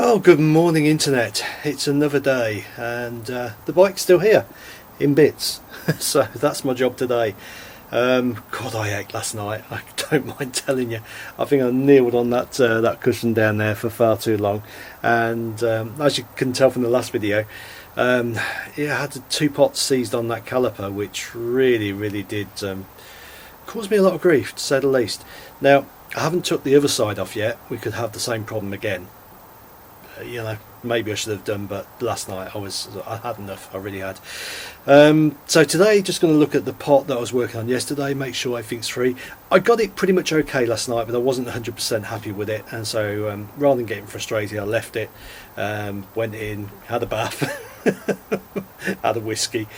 Oh, good morning internet. It's another day and the bike's still here in bits. So that's my job today. God, I ate last night. I don't mind telling you. I think I kneeled on that that cushion down there for far too long, and as you can tell from the last video, yeah, I had 2 pots seized on that caliper, which really did cause me a lot of grief, to say the least. Now, I haven't took the other side off yet. We could have the same problem again. You know, maybe I should have done, but last night I had enough. I really had. So today, just going to look at the pot that I was working on yesterday, make sure everything's free. I got it pretty much okay last night, but I wasn't 100% happy with it, and so rather than getting frustrated, I left it, went in, had a bath, had a whiskey,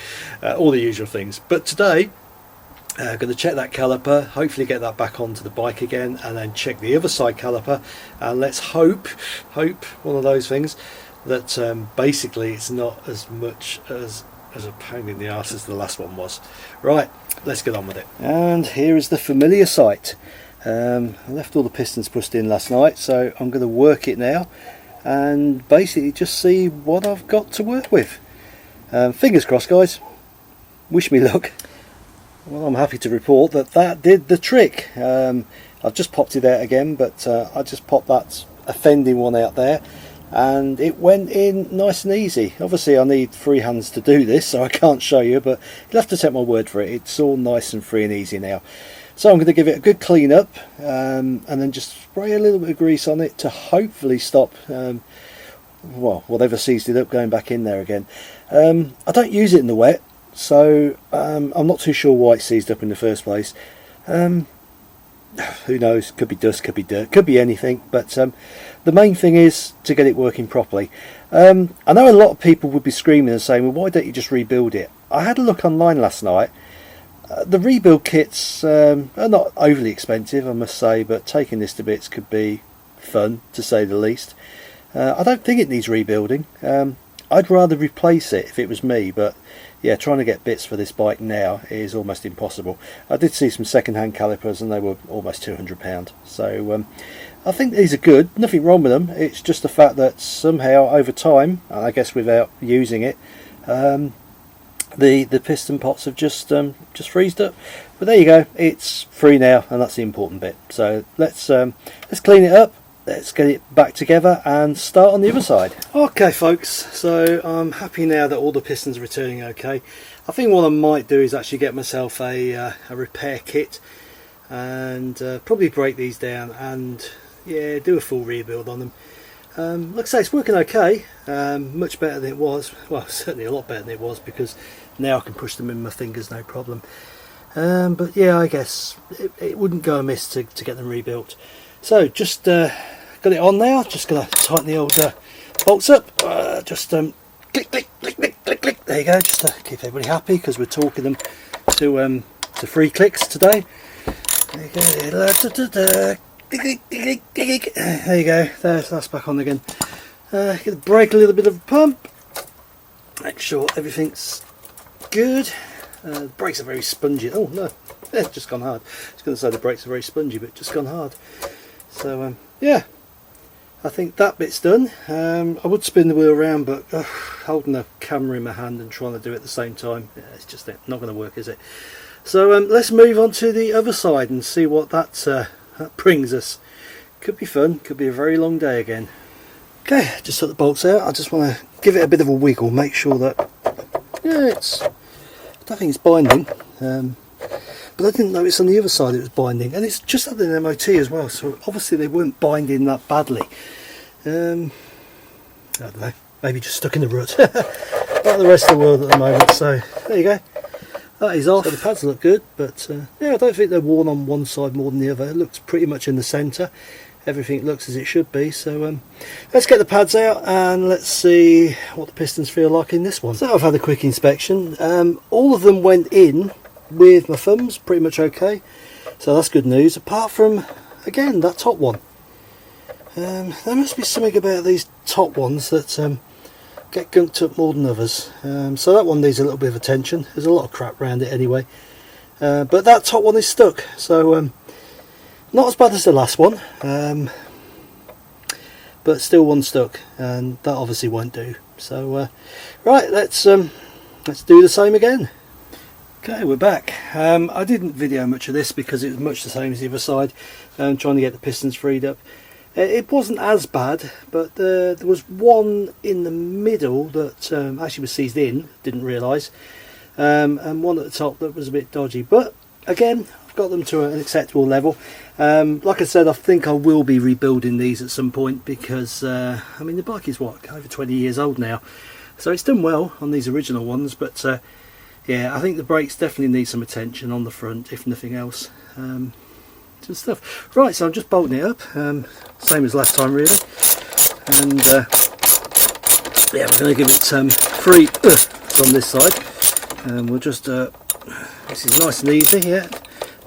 all the usual things. But today, going to check that caliper, hopefully get that back onto the bike again, and then check the other side caliper, and let's hope one of those things that basically it's not as much as a pain in the arse as the last one was. Right, let's get on with it. And here is the familiar sight. I left all the pistons pushed in last night, so I'm going to work it now and basically just see what I've got to work with. Fingers crossed, guys. Wish me luck. Well, I'm happy to report that that did the trick. I've just popped it out again, but I just popped that offending one out there and it went in nice and easy. Obviously I need free hands to do this, so I can't show you, but you'll have to take my word for it. It's all nice and free and easy now. So I'm going to give it a good clean up and then just spray a little bit of grease on it to hopefully stop well, whatever seized it up going back in there again. I don't use it in the wet, so I'm not too sure why it's seized up in the first place. Who knows, could be dust, could be dirt, could be anything, but the main thing is to get it working properly. I know a lot of people would be screaming and saying, well, why don't you just rebuild it? I had a look online last night. The rebuild kits are not overly expensive, I must say, but taking this to bits could be fun, to say the least. I don't think it needs rebuilding. I'd rather replace it if it was me, but yeah, trying to get bits for this bike now is almost impossible. I did see some second-hand calipers and they were almost £200, so I think these are good, nothing wrong with them. It's just the fact that somehow over time, and I guess without using it, the piston pots have just freezed up. But there you go, it's free now, and that's the important bit. So let's clean it up. Let's get it back together and start on the other side. Okay folks, so I'm happy now that all the pistons are returning okay. I think what I might do is actually get myself a repair kit and probably break these down and yeah, do a full rebuild on them. Like I say, it's working okay, much better than it was. Well, certainly a lot better than it was, because now I can push them in my fingers no problem. But yeah, I guess it wouldn't go amiss to get them rebuilt. So just got it on now, just going to tighten the old bolts up, just click, click, click, click, click, click, there you go, just to keep everybody happy, because we're talking them to free clicks today. There you go, there you go, that's back on again. Get the brake, a little bit of a pump, make sure everything's good. The brakes are very spongy. Oh no, it's just gone hard. I was going to say the brakes are very spongy, but just gone hard. So yeah, I think that bit's done. I would spin the wheel around, but holding a camera in my hand and trying to do it at the same time, yeah, it's just not going to work, is it? So let's move on to the other side and see what that brings us. Could be fun, could be a very long day again. Okay, just took the bolts out. I just want to give it a bit of a wiggle, make sure that yeah, I don't think it's binding. But I didn't notice on the other side it was binding, and it's just had an MOT as well, so obviously they weren't binding that badly. I don't know, maybe just stuck in the rut like the rest of the world at the moment. So there you go, that is off. So the pads look good, but yeah, I don't think they're worn on one side more than the other. It looks pretty much in the centre, everything looks as it should be. So let's get the pads out and let's see what the pistons feel like in this one. So I've had a quick inspection. All of them went in with my thumbs pretty much okay, so that's good news, apart from again that top one. There must be something about these top ones that get gunked up more than others, so that one needs a little bit of attention. There's a lot of crap around it anyway, but that top one is stuck, so not as bad as the last one, but still one stuck, and that obviously won't do. So right, let's do the same again. Okay, we're back. I didn't video much of this because it was much the same as the other side, trying to get the pistons freed up. It wasn't as bad, but there was one in the middle that actually was seized in, didn't realise, and one at the top that was a bit dodgy. But again, I've got them to an acceptable level. Like I said, I think I will be rebuilding these at some point because, I mean, the bike is what, over 20 years old now, so it's done well on these original ones, but yeah, I think the brakes definitely need some attention on the front, if nothing else. Some stuff. Right, so I'm just bolting it up, same as last time really, and yeah, we're going to give it 3 on this side, and we'll just, this is nice and easy, yeah,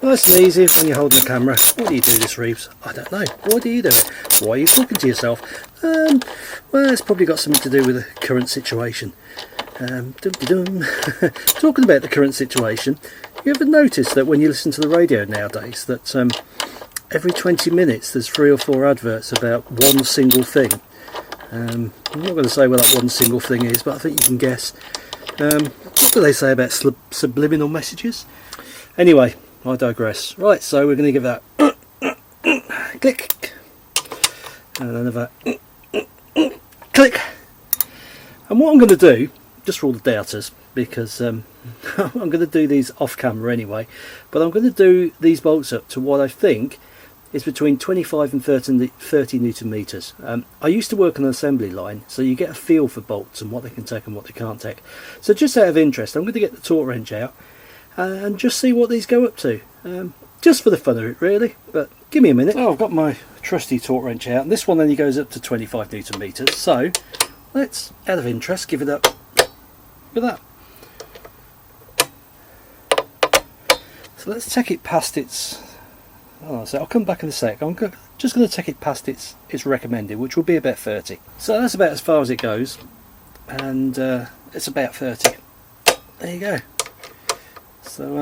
nice and easy when you're holding the camera. Why do you do this, Reeves? I don't know. Why do you do it? Why are you talking to yourself? Well, it's probably got something to do with the current situation. Talking about the current situation, you ever notice that when you listen to the radio nowadays that every 20 minutes there's 3 or 4 adverts about one single thing? I'm not going to say what that one single thing is, but I think you can guess. What do they say about subliminal messages? Anyway, I digress. Right, so we're going to give that click and another click. And what I'm going to do, just for all the doubters, because I'm going to do these off camera anyway, but I'm going to do these bolts up to what I think is between 25 and 30 newton meters. I used to work on an assembly line, so you get a feel for bolts and what they can take and what they can't take. So just out of interest, I'm going to get the torque wrench out and just see what these go up to, just for the fun of it really, but give me a minute. Oh, I've got my trusty torque wrench out, and this one only goes up to 25 newton meters, so let's, out of interest, give it up. Look at that. So let's take it past its, oh, so I'll come back in a sec. I'm just going to take it past its recommended, which will be about 30. So that's about as far as it goes, and it's about 30. There you go. So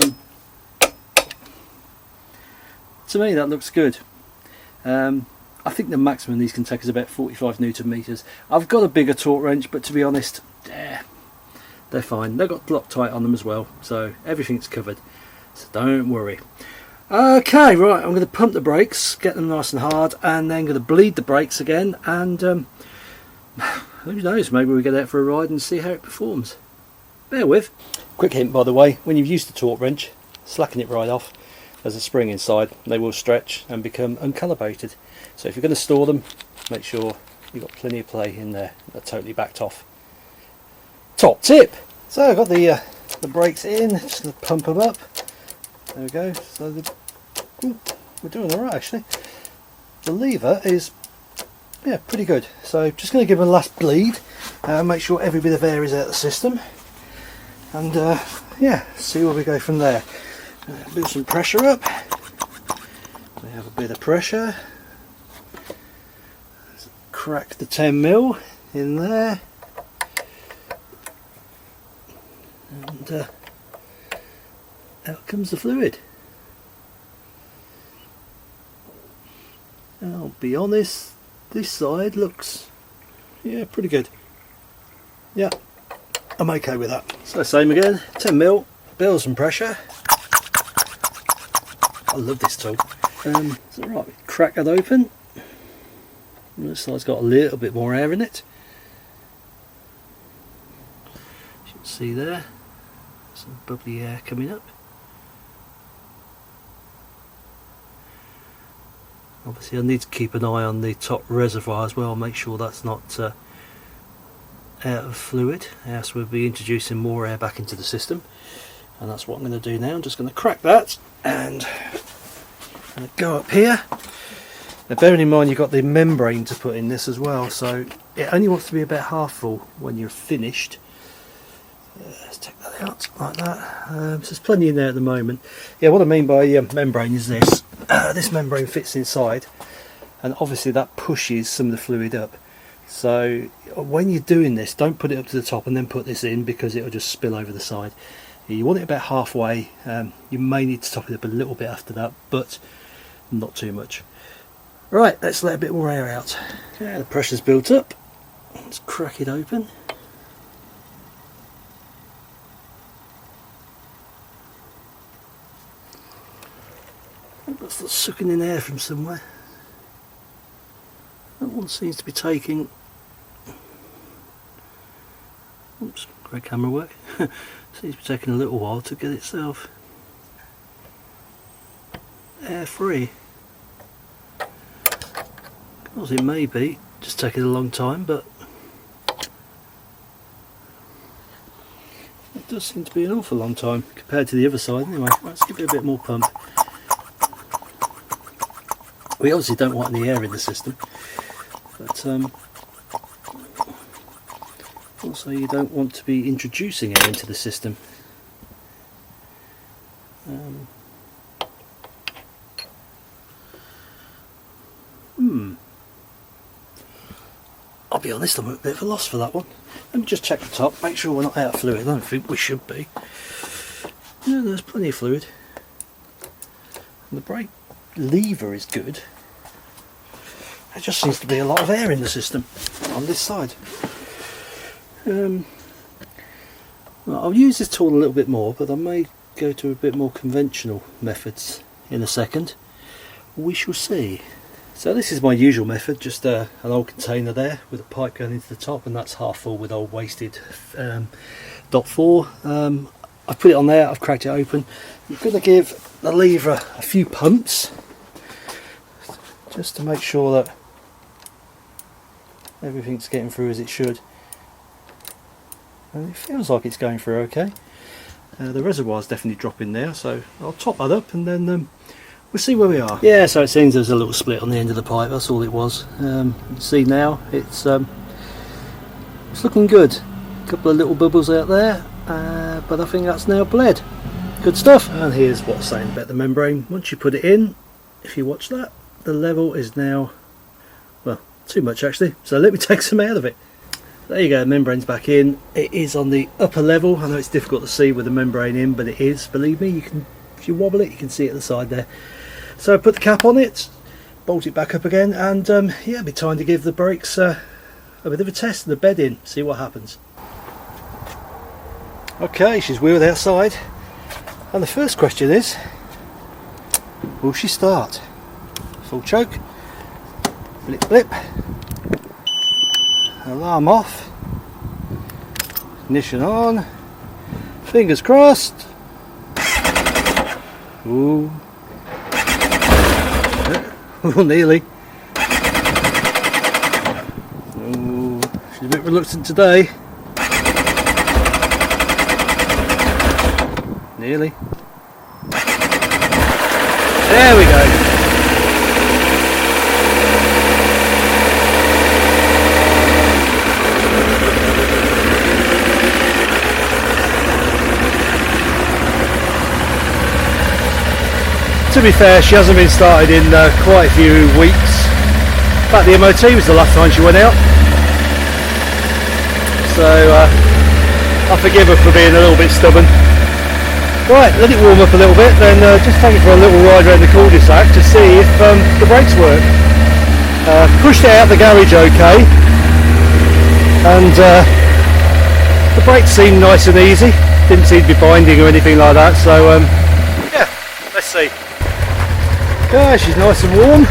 to me that looks good. I think the maximum these can take is about 45 newton meters. I've got a bigger torque wrench, but to be honest, they're fine. They've got Loctite on them as well, so everything's covered, so don't worry. Okay, right, I'm going to pump the brakes, get them nice and hard, and then going to bleed the brakes again, and who knows, maybe we'll get out for a ride and see how it performs. Bear with. Quick hint, by the way, when you've used the torque wrench, slacken it right off. There's a spring inside, they will stretch and become uncalibrated. So if you're going to store them, make sure you've got plenty of play in there. They're totally backed off. Top tip! So I've got the brakes in, just going to pump them up. There we go. So we're doing alright actually. The lever is, yeah, pretty good. So just going to give them a last bleed, make sure every bit of air is out of the system, and yeah, see where we go from there. Build some pressure up. We have a bit of pressure. Crack the 10mm in there, and out comes the fluid. I'll be honest, this side looks, yeah, pretty good. Yeah, I'm okay with that. So same again, 10mm, build some pressure. I love this tool. So right, crack that open. This side's got a little bit more air in it. You can see there, some bubbly air coming up. Obviously I need to keep an eye on the top reservoir as well, make sure that's not out of fluid, else we'll be introducing more air back into the system. And that's what I'm going to do now. I'm just going to crack that and I'm going to go up here. Now bearing in mind you've got the membrane to put in this as well, so it only wants to be about half full when you're finished. Let's take that out like that. So there's plenty in there at the moment. Yeah, what I mean by membrane is this. This membrane fits inside, and obviously that pushes some of the fluid up. So when you're doing this, don't put it up to the top and then put this in, because it'll just spill over the side. You want it about halfway. You may need to top it up a little bit after that, but not too much. Right, let's let a bit more air out. Yeah, the pressure's built up. Let's crack it open. That's sucking in air from somewhere. That one seems to be taking... Oops, great camera work. Seems to be taking a little while to get itself air free. Well, it may be just taking a long time, but it does seem to be an awful long time compared to the other side. Anyway, let's give it a bit more pump. We obviously don't want any air in the system, but also you don't want to be introducing air into the system. I'll be honest, I'm a bit of a loss for that one. Let me just check the top, make sure we're not out of fluid. I don't think we should be. No, there's plenty of fluid. And the brake lever is good. There just seems to be a lot of air in the system on this side. Well, I'll use this tool a little bit more, but I may go to a bit more conventional methods in a second. We shall see. So this is my usual method, just an old container there with a pipe going into the top, and that's half full with old wasted .4. I've put it on there, I've cracked it open. I'm going to give the lever a few pumps just to make sure that everything's getting through as it should. And it feels like it's going through okay. The reservoir's definitely dropping now, so I'll top that up and then we'll see where we are. Yeah, so it seems there's a little split on the end of the pipe, that's all it was. You can see now it's looking good. A couple of little bubbles out there, but I think that's now bled. Good stuff. And here's what's saying about the membrane. Once you put it in, if you watch that, the level is now, well, too much actually, so let me take some out of it. There you go, the membrane's back in. It is on the upper level. I know it's difficult to see with the membrane in, but it is, believe me. You can, if you wobble it, you can see it at the side there. So put the cap on it, bolt it back up again, and yeah, it'll be time to give the brakes a bit of a test and the bed in, see what happens. Okay, she's wheeled outside, and the first question is, will she start? Full choke, blip blip, alarm off, ignition on, fingers crossed. Ooh. Oh, nearly. Ooh, she's a bit reluctant today. Nearly. There we go. To be fair, she hasn't been started in quite a few weeks. In fact, the MOT was the last time she went out. So I forgive her for being a little bit stubborn. Right, let it warm up a little bit, then just take it for a little ride around the cul-de-sac to see if the brakes work. Pushed it out the garage okay, and the brakes seem nice and easy. Didn't seem to be binding or anything like that, so yeah, let's see. Okay, she's nice and warm, as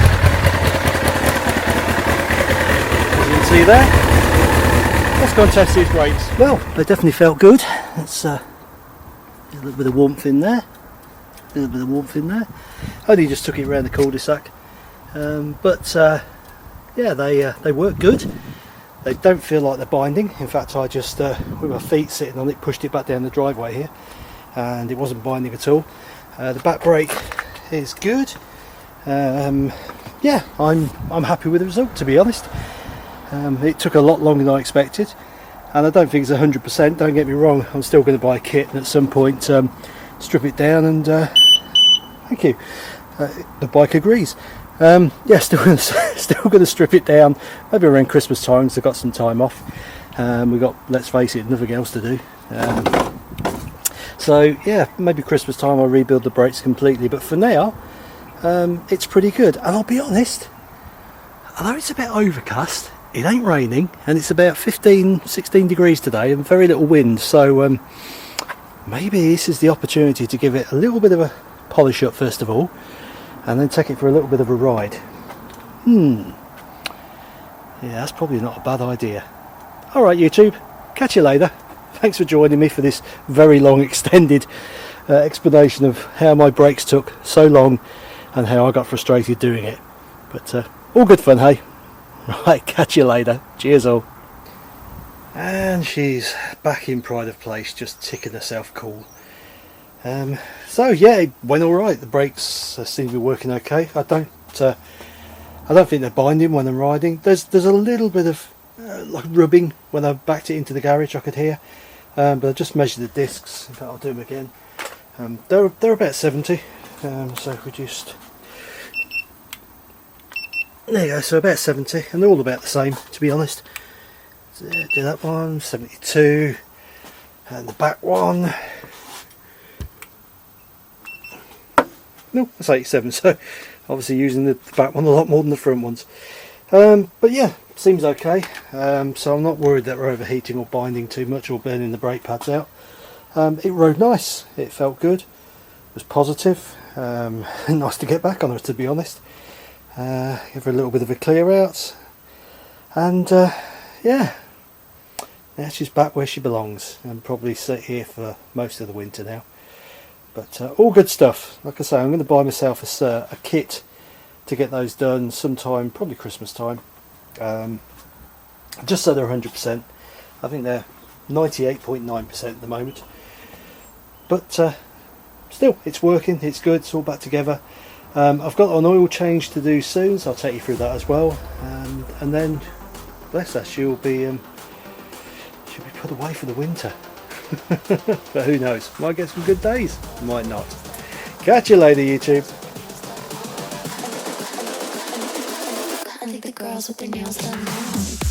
you can see there. Let's go and test these brakes. Well, they definitely felt good. It's a little bit of warmth in there. A little bit of warmth in there. Only just took it around the cul-de-sac, but yeah, they work good. They don't feel like they're binding. In fact, I just with my feet sitting on it, pushed it back down the driveway here, and it wasn't binding at all. The back brake is good. Yeah, I'm happy with the result, to be honest. It took a lot longer than I expected, and I don't think it's 100%. Don't get me wrong, I'm still going to buy a kit and at some point strip it down, and thank you. The bike agrees. Yeah, still going to strip it down. Maybe around Christmas time, because I've got some time off. We've got, let's face it, nothing else to do. So yeah, maybe Christmas time I'll rebuild the brakes completely. But for now, it's pretty good. And I'll be honest, although it's a bit overcast, it ain't raining, and it's about 15-16 degrees today and very little wind, so maybe this is the opportunity to give it a little bit of a polish up first of all, and then take it for a little bit of a ride. Yeah, that's probably not a bad idea. Alright YouTube, catch you later. Thanks for joining me for this very long extended explanation of how my brakes took so long and how I got frustrated doing it. But all good fun, hey? Right, catch you later. Cheers all. And she's back in pride of place, just ticking herself cool. So yeah, it went alright. The brakes seem to be working okay. I don't think they're binding when I'm riding. There's a little bit of like rubbing when I backed it into the garage, I could hear. But I just measured the discs. In fact, I'll do them again. They're about 70. So if we just, there you go. So about 70, and they're all about the same, to be honest. So, do that one, 72, and the back one. No, that's 87. So obviously using the back one a lot more than the front ones. But yeah, seems okay. So I'm not worried that we're overheating or binding too much or burning the brake pads out. It rode nice. It felt good. It was positive. Nice to get back on her, to be honest. Give her a little bit of a clear out, and yeah, she's back where she belongs, and probably sit here for most of the winter now. But all good stuff. Like I say, I'm going to buy myself a kit to get those done sometime, probably Christmas time, just so they're 100%. I think they're 98.9% at the moment, but still, it's working, it's good, it's all back together. I've got an oil change to do soon, so I'll take you through that as well, and then bless her, she'll be put away for the winter. But who knows, might get some good days, might not. Catch you later YouTube. I think the girls with their nails done now.